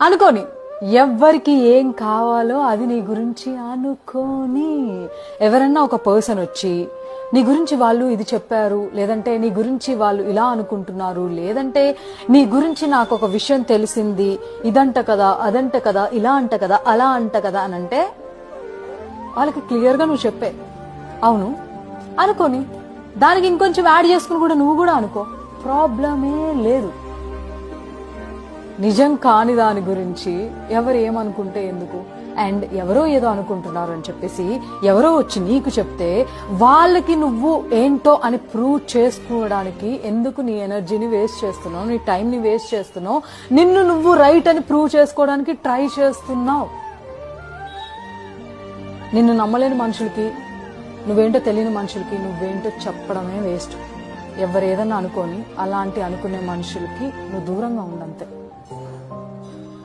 అనుకోని ఎవ్వరికి ఏం కావాలో అది నీ గురించి అనుకోని. ఎవరన్నా ఒక పర్సన్ వచ్చి నీ గురించి వాళ్ళు ఇది చెప్పారు, లేదంటే నీ గురించి వాళ్ళు ఇలా అనుకుంటున్నారు, లేదంటే నీ గురించి నాకు ఒక విషయం తెలిసింది, ఇదంట కదా, అదంట కదా, ఇలా అంట కదా, అలా అంట కదా అని అంటే వాళ్ళకి క్లియర్గా నువ్వు చెప్పే అవును అనుకోని, దానికి ఇంకొంచెం యాడ్ చేసుకుని కూడా నువ్వు కూడా అనుకో, ప్రాబ్లమే లేదు. నిజం కాని దాని గురించి ఎవరు ఏమనుకుంటే ఎందుకు? అండ్ ఎవరో ఏదో అనుకుంటున్నారు అని చెప్పేసి ఎవరో వచ్చి నీకు చెప్తే వాళ్ళకి నువ్వు ఏంటో అని ప్రూవ్ చేసుకోవడానికి ఎందుకు నీ ఎనర్జీని వేస్ట్ చేస్తున్నావు, నీ టైంని వేస్ట్ చేస్తున్నావు, నిన్ను నువ్వు రైట్ అని ప్రూవ్ చేసుకోవడానికి ట్రై చేస్తున్నావు. నిన్ను నమ్మలేని మనుషులకి, నువ్వేంటో తెలియని మనుషులకి నువ్వేంటో చెప్పడమే వేస్ట్. ఎవరు ఏదన్నా అనుకోని అలాంటి అనుకునే మనుషులకి నువ్వు దూరంగా ఉండంతే.